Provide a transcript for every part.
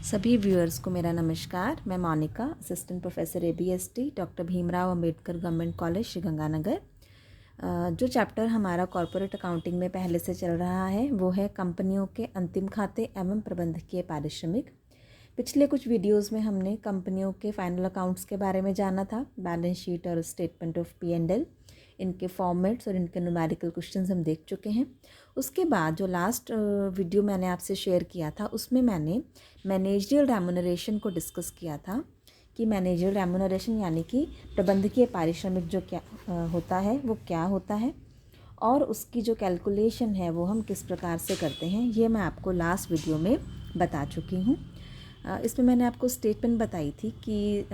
सभी व्यूअर्स को मेरा नमस्कार। मैं Monika, assistant professor ABST, doctor Bhimrao Ambedkar government college Sriganganagar. जो चैप्टर हमारा कॉरपोरेट अकाउंटिंग में पहले से चल रहा है वो है कंपनियों के अंतिम खाते एवं प्रबंधकीय पारिश्रमिक। पिछले कुछ वीडियोस में हमने कंपनियों के फाइनल अकाउंट्स के बारे में जाना था, बैलेंस शीट और स्टेटमेंट ऑफ P&L, इनके फॉर्मेट्स और इनके न्यूमेरिकल क्वेश्चंस हम देख चुके हैं। उसके बाद जो लास्ट वीडियो मैंने आपसे शेयर किया था उसमें मैंने मैनेजरियल रेम्यूनरेशन को डिस्कस किया था कि मैनेजरियल रेम्यूनरेशन यानी कि प्रबंधकीय पारिश्रमिक जो क्या होता है वो क्या होता है और उसकी जो कैलकुलेशन है वो हम किस प्रकार से करते हैं, ये मैं आपको लास्ट वीडियो में बता चुकी हूँ। इसमें मैंने आपको स्टेटमेंट बताई थी कि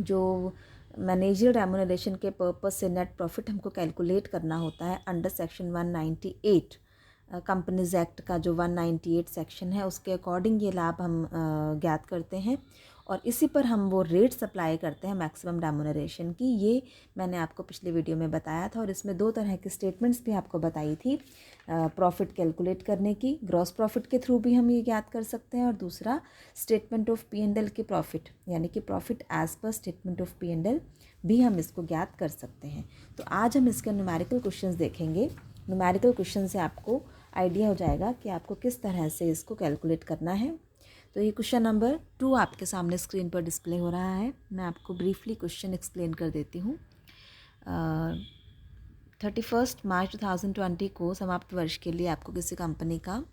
जो मैनेजरियल रेम्यूनरेशन के पर्पस से नेट प्रॉफिट हमको कैलकुलेट करना होता है अंडर सेक्शन 198 कंपनीज एक्ट का जो 198 सेक्शन है उसके अकॉर्डिंग ये लाभ हम ज्ञात करते हैं और इसी पर हम वो रेट्स अप्लाई करते हैं मैक्सिमम रेम्यूनरेशन की। ये मैंने आपको पिछले वीडियो में बताया था और इसमें दो तरह की स्टेटमेंट्स भी आपको बताई थी। प्रॉफिट कैलकुलेट करने की ग्रॉस प्रॉफिट के थ्रू भी हम ये ज्ञात कर सकते हैं और दूसरा स्टेटमेंट ऑफ P&L की प्रॉफिट यानी कि profit as per statement of P&L भी हम इसको ज्ञात कर सकते हैं। तो आज हम इसके न्यूमेरिकल क्वेश्चंस देखेंगे। न्यूमेरिकल क्वेश्चन से आपको आइडिया हो जाएगा कि आपको किस तरह से इसको कैलकुलेट करना है। तो ये क्वेश्चन नंबर 2 आपके सामने स्क्रीन पर डिस्प्ले हो रहा है। मैं आपको ब्रीफली क्वेश्चन एक्सप्लेन कर देती हूँ। 31 मार्च 2020 को समाप्त वर्ष के लिए आपको किसी कंपनी का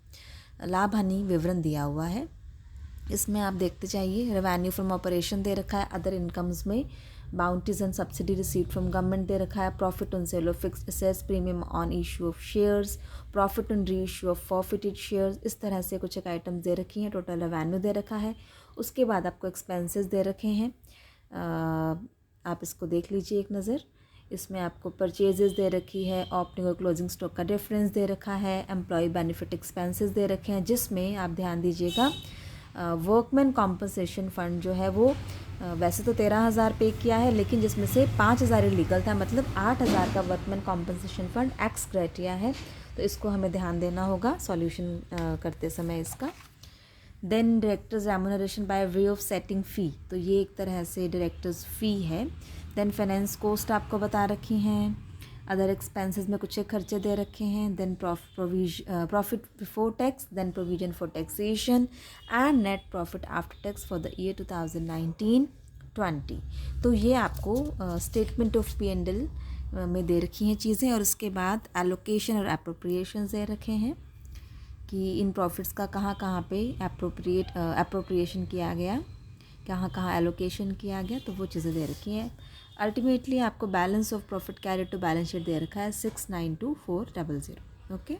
लाभ हानि विवरण दिया हुआ है। इसमें आप देखते जाइए, रेवेन्यू फ्रॉम ऑपरेशन दे रखा है, अदर इनकम्स में bounties and subsidy received from government दे रखा है, profit on sale of fixed assets, premium on issue of shares, profit on reissue of forfeited shares, इस तरह से कुछ एक आइटम्स दे रखी हैं। टोटल रेवेन्यू दे रखा है। उसके बाद आपको एक्सपेंसेस दे रखे हैं, आप इसको देख लीजिए एक नज़र। इसमें आपको परचेजेस दे रखी है, ओपनिंग और क्लोजिंग स्टॉक का डिफरेंस दे रखा है, एम्प्लॉय बेनिफिट एक्सपेंसेस दे रखे हैं, जिसमें आप ध्यान दीजिएगा वर्कमैन कॉम्पनसेशन फ़ंड जो है वो वैसे तो 13,000 पे किया है, लेकिन जिसमें से 5,000 इलीगल था, मतलब 8,000 का workman compensation fund x criteria है। तो इसको हमें ध्यान देना होगा सॉल्यूशन करते समय इसका। Then directors remuneration by way of setting fee, तो ये एक तरह से डायरेक्टर्स फ़ी है। देन फाइनेंस कॉस्ट आपको बता रखी हैं, अदर एक्सपेंसेस में कुछ एक खर्चे दे रखे हैं। Then profit before tax, then provision for taxation and net profit after tax for the year 2019-20। तो ये आपको स्टेटमेंट ऑफ P&L में दे रखी हैं चीज़ें और उसके बाद एलोकेशन और एप्रोप्रिएशन दे रखे हैं कि इन प्रॉफिट्स का कहाँ कहाँ पे एप्रोप्रिएशन किया गया, कहाँ कहाँ एलोकेशन किया गया, तो वो चीज़ें दे रखी हैं। अल्टीमेटली आपको balance of profit carried to balance sheet दे रखा है 692400। ओके,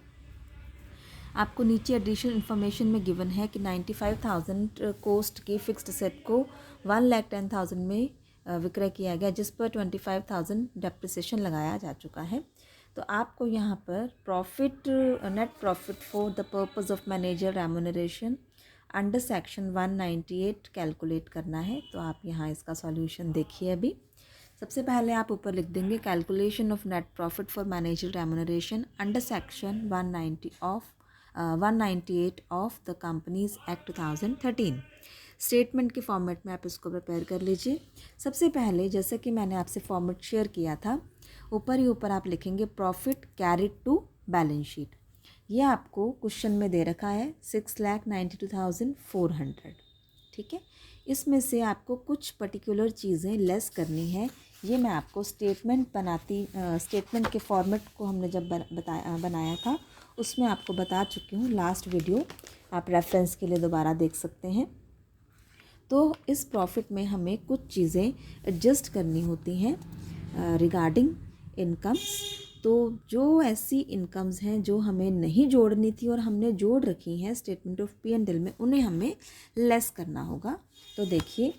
आपको नीचे एडिशनल इन्फॉर्मेशन में गिवन है कि 95,000 कॉस्ट की फिक्स्ड सेट को 1,10,000 में विक्रय किया गया, जिस पर 25,000 डेप्रिसिएशन लगाया जा चुका है। तो आपको यहाँ पर profit net profit for the purpose of manager remuneration under section 198 calculate करना है। तो आप यहाँ इसका सॉल्यूशन देखिए। अभी सबसे पहले आप ऊपर लिख देंगे calculation of net profit for manager remuneration under section 198 of the companies act 2013। Statement के फॉर्मेट में आप इसको प्रिपेयर कर लीजिए। सबसे पहले जैसे कि मैंने आपसे फॉर्मेट शेयर किया था, ऊपर ही ऊपर आप लिखेंगे profit carried to balance sheet. ये आपको क्वेश्चन में दे रखा है 6,92,400। ठीक है, इसमें से आपको कुछ पर्टिकुलर चीज़ें लेस करनी है। ये मैं आपको स्टेटमेंट के फॉर्मेट को हमने जब बनाया था उसमें आपको बता चुकी हूँ। लास्ट वीडियो आप रेफरेंस के लिए दोबारा देख सकते हैं। तो इस प्रॉफिट में हमें कुछ चीज़ें एडजस्ट करनी होती हैं रिगार्डिंग इनकम्स। तो जो ऐसी इनकम्स हैं जो हमें नहीं जोड़नी थी और हमने जोड़ रखी हैं स्टेटमेंट ऑफ P&L में, उन्हें हमें लेस करना होगा। तो देखिए,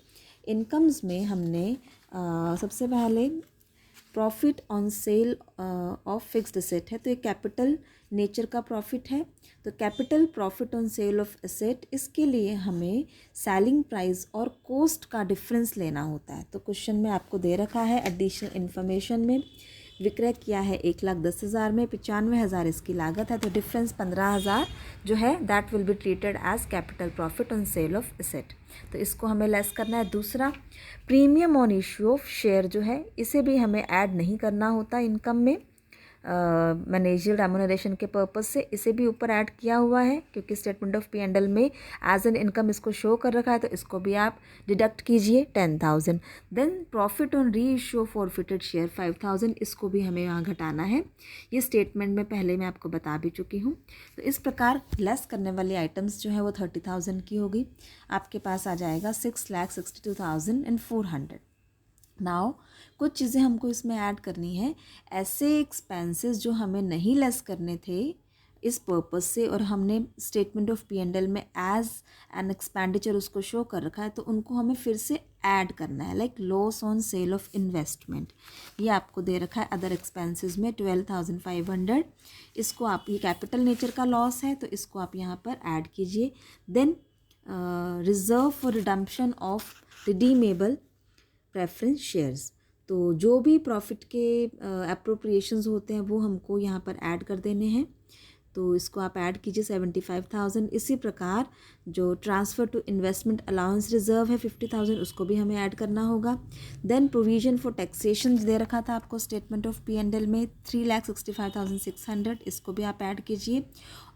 इनकम्स में हमने सबसे पहले profit on sale of fixed asset है, तो ये कैपिटल नेचर का प्रॉफिट है। तो capital profit on sale of asset, इसके लिए हमें सेलिंग प्राइस और कॉस्ट का डिफरेंस लेना होता है। तो क्वेश्चन में आपको दे रखा है एडिशनल इन्फॉर्मेशन में विक्रय किया है 1,10,000 में, 95,000 इसकी लागत है, तो डिफरेंस 15,000 जो है that will be treated as capital profit on sale of asset. तो इसको हमें लेस करना है। दूसरा, premium on issue of share जो है इसे भी हमें ऐड नहीं करना होता इनकम में, मैनेजरियल रेम्यूनरेशन के पर्पस से इसे भी ऊपर ऐड किया हुआ है, क्योंकि स्टेटमेंट ऑफ P&L में एज एन इनकम इसको शो कर रखा है, तो इसको भी आप डिडक्ट कीजिए 10,000। Then profit on re issue of forfeited share 5,000, इसको भी हमें यहाँ घटाना है। ये स्टेटमेंट में पहले मैं आपको बता भी चुकी हूँ। तो इस प्रकार लेस करने वाली आइटम्स जो है वो 30,000 की होगी। आपके पास आ जाएगा 6,62,400। नाउ कुछ चीज़ें हमको इसमें ऐड करनी है, ऐसे एक्सपेंसेस जो हमें नहीं लेस करने थे इस पर्पस से, और हमने स्टेटमेंट ऑफ P&L में एज एन एक्सपेंडिचर उसको शो कर रखा है, तो उनको हमें फिर से ऐड करना है। Like loss on sale of investment, ये आपको दे रखा है अदर एक्सपेंसेस में 12,500। इसको आप, ये कैपिटल नेचर का लॉस है, तो इसको आप यहाँ पर ऐड कीजिए। Then reserve for redemption of redeemable preference shares, तो जो भी प्रॉफिट के अप्रोप्रिएशंस होते हैं वो हमको यहाँ पर ऐड कर देने हैं, तो इसको आप ऐड कीजिए 75,000। इसी प्रकार जो transfer to investment allowance reserve है 50,000, उसको भी हमें ऐड करना होगा। देन प्रोविजन फॉर टैक्सेशन दे रखा था आपको स्टेटमेंट ऑफ P&L में 3,65,600, इसको भी आप ऐड कीजिए।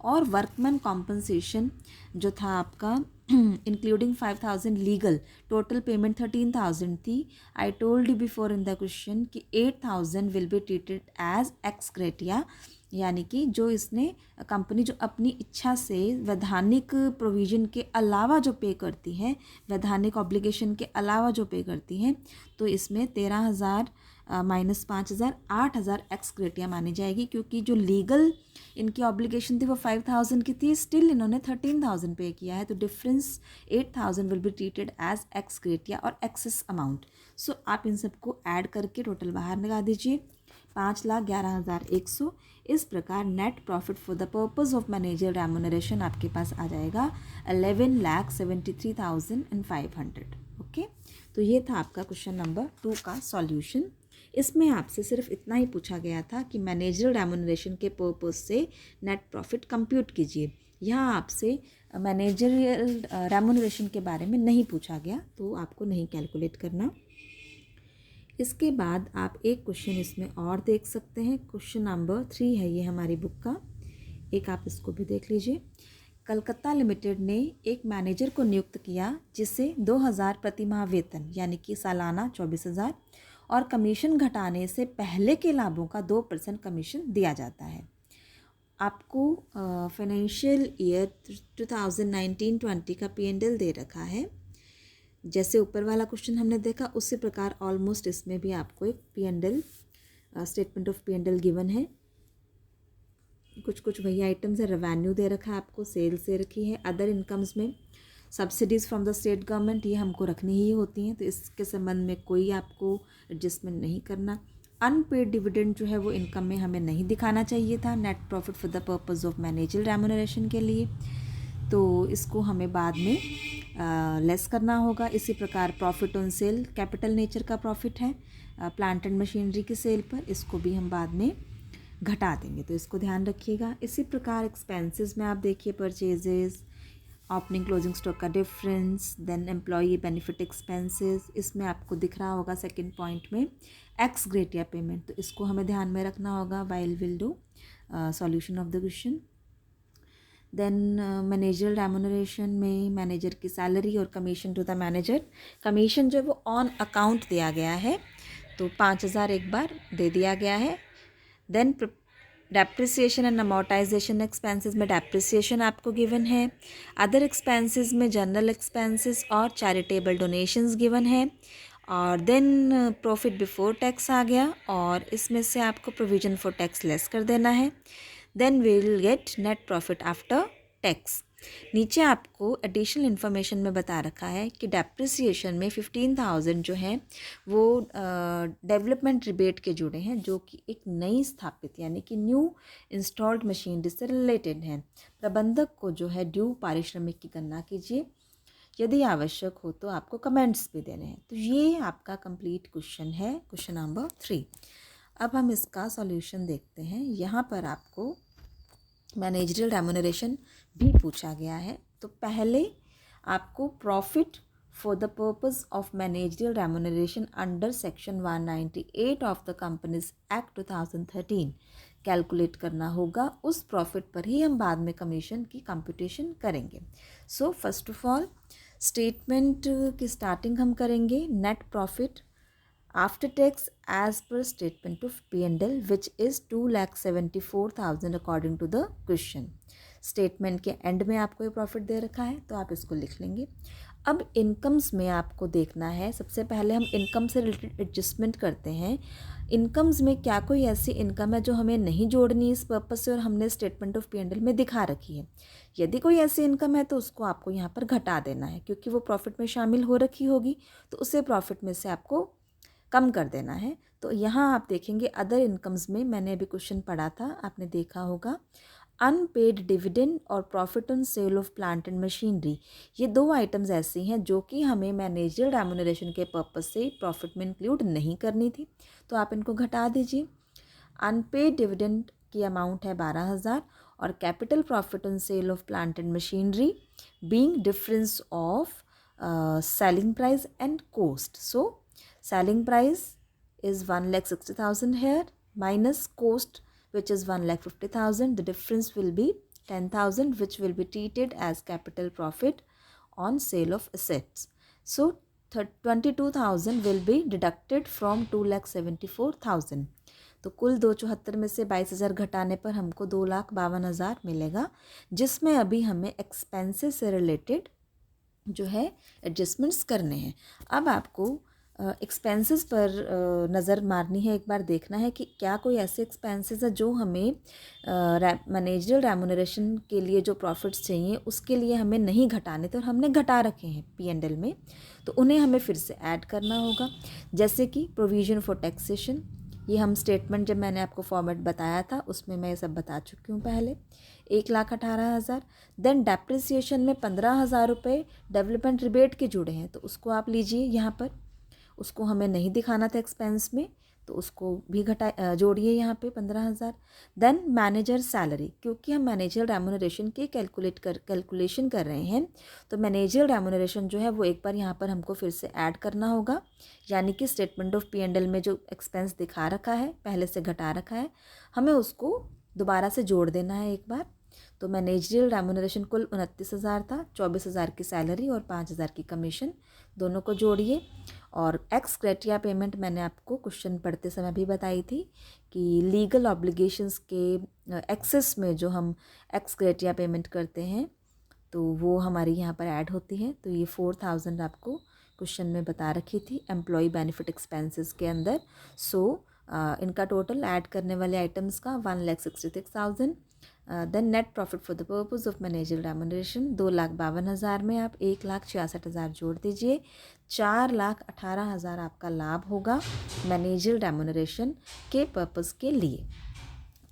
और वर्कमैन कॉम्पनसेशन जो था आपका इंक्लूडिंग 5,000 लीगल, टोटल पेमेंट 13,000 थी। I told you before in the question कि 8,000 will be treated as ex gratia, यानी कि जो इसने कंपनी जो अपनी इच्छा से वैधानिक प्रोविज़न के अलावा जो पे करती है, वैधानिक ऑब्लिगेशन के अलावा जो पे करती हैं, तो इसमें 13,000 माइनस 5,000 8,000 एक्स ग्रेटिया मानी जाएगी, क्योंकि जो लीगल इनकी ऑब्लिगेशन थी वो 5,000 की थी, स्टिल इन्होंने 13,000 पे किया है, तो difference 8,000 will be treated as ex gratia और एक्सेस अमाउंट। सो आप इन सबको ऐड करके टोटल बाहर लगा दीजिए 5,11,100। इस प्रकार net profit for the purpose of manager remuneration आपके पास आ जाएगा 11,73,500। ओके, तो ये था आपका क्वेश्चन नंबर 2 का सॉल्यूशन। इसमें आपसे सिर्फ इतना ही पूछा गया था कि मैनेजर रेम्यूनरेशन के पर्पस से नेट प्रॉफिट कंप्यूट कीजिए। यहाँ आपसे मैनेजरियल रेम्यूनरेशन के बारे में नहीं पूछा गया, तो आपको नहीं कैलकुलेट करना। इसके बाद आप एक क्वेश्चन इसमें और देख सकते हैं, क्वेश्चन नंबर 3 है ये हमारी बुक का, एक आप इसको भी देख लीजिए। कलकत्ता लिमिटेड ने एक मैनेजर को नियुक्त किया जिसे 2,000 प्रतिमाह वेतन यानी कि सालाना 24,000 और कमीशन घटाने से पहले के लाभों का 2% कमीशन दिया जाता है। आपको फाइनेंशियल ईयर 2019-20 का P&L दे रखा है। जैसे ऊपर वाला क्वेश्चन हमने देखा उसी प्रकार ऑलमोस्ट इसमें भी आपको एक P&L statement of P&L given है। कुछ वही आइटम्स है। रेवेन्यू दे रखा है आपको, सेल्स दे रखी है। अदर इनकम्स में subsidies from the state government, ये हमको रखनी ही होती हैं, तो इसके संबंध में कोई आपको एडजस्टमेंट नहीं करना। अनपेड डिविडेंड जो है वो इनकम में हमें नहीं दिखाना चाहिए था net profit for the purpose of managerial remuneration के लिए, तो इसको हमें बाद में लेस करना होगा। इसी प्रकार profit on cell capital nature का प्रॉफिट है प्लांट एंड मशीनरी की सेल पर, इसको भी हम बाद में घटा देंगे, तो इसको ध्यान रखिएगा। इसी प्रकार एक्सपेंसेस में आप देखिए परचेजेस, ओपनिंग क्लोजिंग स्टॉक का difference, then employee benefit expenses, इसमें आपको दिख रहा होगा सेकंड पॉइंट में एक्स ग्रेटिया पेमेंट, तो इसको हमें ध्यान में रखना होगा while will do solution of the question. Then managerial remuneration में मैनेजर की सैलरी और commission to the manager, commission जो है वो ऑन अकाउंट दिया गया है, तो 5,000 एक बार दे दिया गया है। Then depreciation and amortisation expenses में डेप्रिसिएशन आपको गिवन है। अदर एक्सपेंसेस में जनरल एक्सपेंसेस और चैरिटेबल डोनेशंस गिवन है। और देन प्रॉफिट बिफोर टैक्स आ गया, और इसमें से आपको प्रोविजन फॉर टैक्स लेस कर देना है। Then we will get net profit after tax. नीचे आपको एडिशनल इन्फॉर्मेशन में बता रखा है कि डेप्रिसिएशन में 15,000 जो है वो डेवलपमेंट रिबेट के जुड़े हैं, जो कि एक नई स्थापित यानी कि न्यू इंस्टॉल्ड मशीनरी से रिलेटेड है। प्रबंधक को जो है ड्यू पारिश्रमिक की गणना कीजिए, यदि आवश्यक हो तो आपको कमेंट्स भी देने हैं। तो ये आपका कंप्लीट क्वेश्चन है, क्वेश्चन नंबर 3। अब हम इसका सॉल्यूशन देखते हैं। यहाँ पर आपको मैनेजरियल रेम्यूनरेशन भी पूछा गया है। तो पहले आपको profit for the purpose of managerial remuneration under section 198 of the companies act 2013 calculate करना होगा। उस प्रॉफिट पर ही हम बाद में कमीशन की कंप्यूटेशन करेंगे। So first of all statement की स्टार्टिंग हम करेंगे net profit after tax as per statement of P&L which is 2,74,000 according to the question. Statement के एंड में आपको ये प्रॉफिट दे रखा है तो आप इसको लिख लेंगे। अब इनकम्स में आपको देखना है, सबसे पहले हम इनकम से रिलेटेड एडजस्टमेंट करते हैं। इनकम्स में क्या कोई ऐसी इनकम है जो हमें नहीं जोड़नी इस पर्पज़ से और हमने स्टेटमेंट ऑफ P&L में दिखा रखी है। यदि कोई ऐसी इनकम है तो उसको आपको यहाँ पर घटा देना है, क्योंकि वो प्रॉफिट में शामिल हो रखी होगी तो उसे प्रॉफिट में से आपको कम कर देना है। तो यहाँ आप देखेंगे अदर इनकम्स में मैंने अभी क्वेश्चन पढ़ा था, आपने देखा होगा अनपेड डिविडेंड और profit on sale of plant and machinery, ये दो आइटम्स ऐसी हैं जो कि हमें मैनेजरियल रेम्यूनरेशन के पर्पस से प्रॉफिट में इंक्लूड नहीं करनी थी, तो आप इनको घटा दीजिए। अनपेड डिविडेंड की अमाउंट है 12,000 और capital profit on sale of plant and machinery being difference of selling price and cost. So selling price is 1,60,000 here minus cost which is 1,50,000. The difference will be 10,000 which will be treated as capital profit on sale of assets. So 22,000 will be deducted from 2,74,000. तो कुल 274 में से 22,000 घटाने पर हमको 2,52,000 मिलेगा, जिसमें अभी हमें एक्सपेंसेस से रिलेटेड जो है एडजस्टमेंट्स करने हैं। अब आपको एक्सपेंसेस पर नज़र मारनी है, एक बार देखना है कि क्या कोई ऐसे एक्सपेंसेस है जो हमें मैनेजरियल रेम्यूनरेशन के लिए जो प्रॉफिट्स चाहिए उसके लिए हमें नहीं घटाने थे और हमने घटा रखे हैं P&L में, तो उन्हें हमें फिर से ऐड करना होगा। जैसे कि प्रोविज़न फॉर टैक्सेशन, ये हम स्टेटमेंट जब मैंने आपको फॉर्मेट बताया था उसमें मैं ये सब बता चुकी हूँ पहले, 1,18,000। देन डेप्रिसिएशन में 15,000 रुपये डेवलपमेंट रिबेट के जुड़े हैं, तो उसको आप लीजिए यहाँ पर, उसको हमें नहीं दिखाना था एक्सपेंस में तो उसको भी घटा जोड़िए यहाँ पे 15,000। देन मैनेजर सैलरी, क्योंकि हम मैनेजर रेम्यूनरेशन की कैलकुलेशन कर रहे हैं तो मैनेजर रेम्यूनरेशन जो है वो एक बार यहाँ पर हमको फिर से ऐड करना होगा, यानी कि स्टेटमेंट ऑफ P&L में जो एक्सपेंस दिखा रखा है पहले से घटा रखा है हमें उसको दोबारा से जोड़ देना है एक बार। तो मैनेजरियल रेम्यूनरेशन कुल 29,000 था, 24,000 की सैलरी और 5,000 की कमीशन, दोनों को जोड़िए। और एक्स ग्रेटिया पेमेंट मैंने आपको क्वेश्चन पढ़ते समय भी बताई थी कि लीगल ऑब्लिगेशंस के एक्सेस में जो हम एक्स ग्रेटिया पेमेंट करते हैं तो वो हमारी यहाँ पर ऐड होती है। तो ये 4,000 आपको क्वेश्चन में बता रखी थी एम्प्लॉय बेनिफिट एक्सपेंसेस के अंदर। सो इनका टोटल ऐड करने वाले आइटम्स का 1,66,000। Then net profit for the purpose of managerial remuneration 2,52,000 में आप 1,66,000 जोड़ दीजिए, 4,18,000 आपका लाभ होगा मैनेजरियल रेम्यूनरेशन के पर्पस के लिए।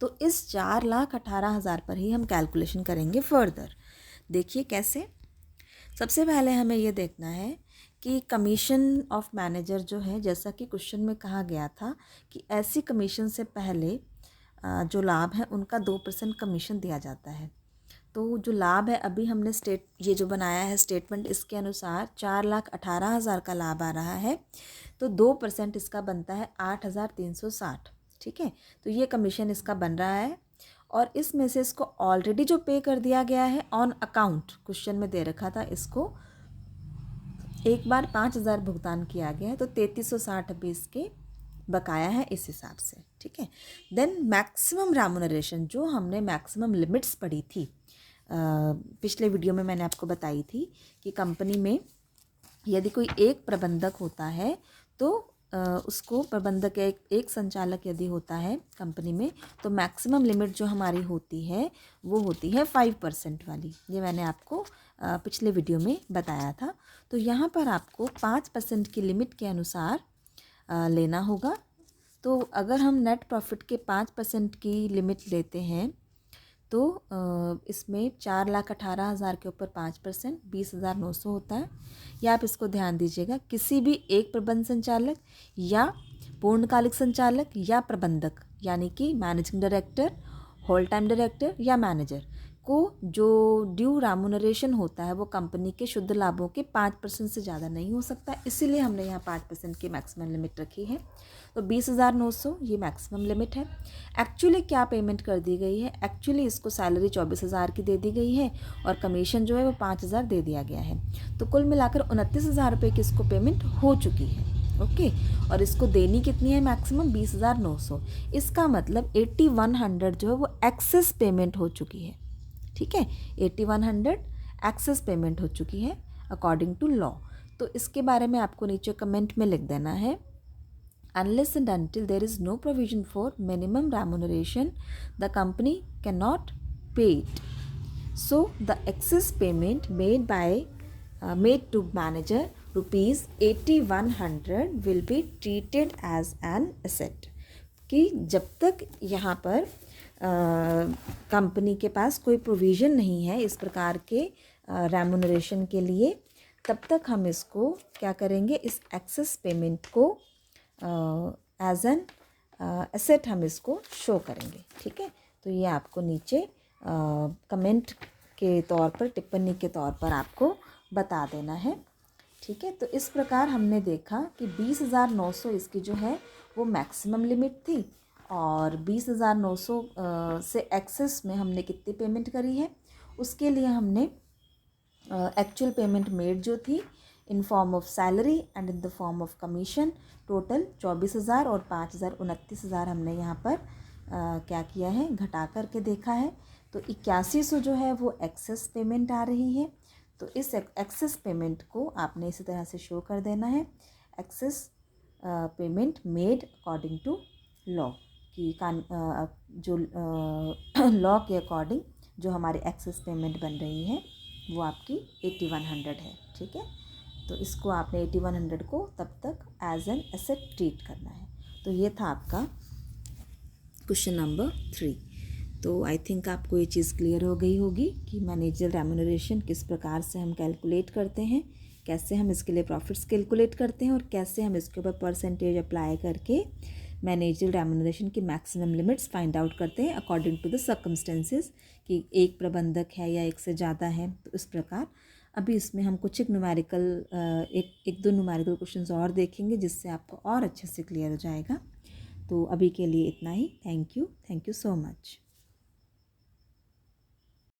तो इस 4,18,000 पर ही हम कैलकुलेशन करेंगे फर्दर। देखिए कैसे। सबसे पहले हमें ये देखना है कि कमीशन ऑफ मैनेजर जो है, जैसा कि क्वेश्चन में कहा गया था कि ऐसी कमीशन से पहले जो लाभ है उनका 2% कमीशन दिया जाता है। तो जो लाभ है अभी हमने ये जो बनाया है स्टेटमेंट, इसके अनुसार 4,18,000 का लाभ आ रहा है तो 2% इसका बनता है 8,360। ठीक है, तो ये कमीशन इसका बन रहा है और इसमें से इसको ऑलरेडी जो पे कर दिया गया है ऑन अकाउंट, क्वेश्चन में दे रखा था इसको एक बार 5,000 भुगतान किया गया है तो 3,360 अभी इसके बकाया है इस हिसाब से। ठीक है, देन मैक्सिमम रेम्यूनरेशन, जो हमने मैक्सिमम लिमिट्स पढ़ी थी पिछले वीडियो में मैंने आपको बताई थी कि कंपनी में यदि कोई एक प्रबंधक होता है तो उसको प्रबंधक एक संचालक यदि होता है कंपनी में तो मैक्सिमम लिमिट जो हमारी होती है वो होती है 5% वाली। ये मैंने आपको पिछले वीडियो में बताया था। तो यहाँ पर आपको 5% की लिमिट के अनुसार लेना होगा। तो अगर हम नेट प्रॉफिट के 5% की लिमिट लेते हैं तो इसमें 4,18,000 के ऊपर 5% 20,900 होता है। या आप इसको ध्यान दीजिएगा, किसी भी एक प्रबंध संचालक या पूर्णकालिक संचालक या प्रबंधक यानी कि managing director, whole time director या मैनेजर को जो ड्यू रेम्यूनरेशन होता है वो कंपनी के शुद्ध लाभों के 5% से ज़्यादा नहीं हो सकता, इसीलिए हमने यहाँ 5% की मैक्सिमम लिमिट रखी है। तो 20,900 ये मैक्सिमम लिमिट है। एक्चुअली क्या पेमेंट कर दी गई है, एक्चुअली इसको सैलरी 24,000 की दे दी गई है और कमीशन जो है वो 5,000 दे दिया गया है। तो कुल मिलाकर 29,000 रुपये की इसको पेमेंट हो चुकी है। ओके और इसको देनी कितनी है मैक्सिमम 20,900। इसका मतलब 8100 जो है वो एक्सेस पेमेंट हो चुकी है। ठीक है 8100 एक्सेस पेमेंट हो चुकी है अकॉर्डिंग टू लॉ। तो इसके बारे में आपको नीचे कमेंट में लिख देना है unless and until there is no provision for minimum remuneration the company cannot pay it. So the excess payment made to manager rupees 8100 will be treated as an asset। कि जब तक यहाँ पर कंपनी के पास कोई प्रोविज़न नहीं है इस प्रकार के रेम्यूनरेशन के लिए, तब तक हम इसको क्या करेंगे, इस एक्सेस पेमेंट को एज एन एसेट हम इसको शो करेंगे। ठीक है तो ये आपको नीचे कमेंट के तौर पर, टिप्पणी के तौर पर आपको बता देना है। ठीक है तो इस प्रकार हमने देखा कि 20,900 इसकी जो है वो मैक्सिमम लिमिट थी और 20,900 से एक्सेस में हमने कितनी पेमेंट करी है, उसके लिए हमने एक्चुअल पेमेंट मेड जो थी in form of salary and in the form of commission total 24,000 और 5,000 29,000 हमने यहाँ पर क्या किया है, घटा करके देखा है। तो 8100 जो है वो एक्सेस पेमेंट आ रही है। तो इस एक्सेस पेमेंट को आपने इसी तरह से शो कर देना है, excess payment made according to law की जो लॉ के अकॉर्डिंग जो हमारी एक्सेस पेमेंट बन रही है वो आपकी 8100 है। ठीक है तो इसको आपने 8100 को तब तक एज एन एसेट ट्रीट करना है। तो ये था आपका क्वेश्चन नंबर 3। तो आई थिंक आपको ये चीज़ क्लियर हो गई होगी कि मैनेजर रेम्यूनरेशन किस प्रकार से हम कैलकुलेट करते हैं, कैसे हम इसके लिए प्रॉफिट्स कैलकुलेट करते हैं और कैसे हम इसके ऊपर परसेंटेज अप्लाई करके मैनेजर रेम्यूनरेशन की मैक्सिमम लिमिट्स फाइंड आउट करते हैं अकॉर्डिंग टू द सर्कमस्टेंसेस कि एक प्रबंधक है या एक से ज़्यादा है। तो इस प्रकार अभी इसमें हम कुछ एक दो न्यूमेरिकल क्वेश्चंस और देखेंगे जिससे आपको और अच्छे से क्लियर हो जाएगा। तो अभी के लिए इतना ही। Thank you so much.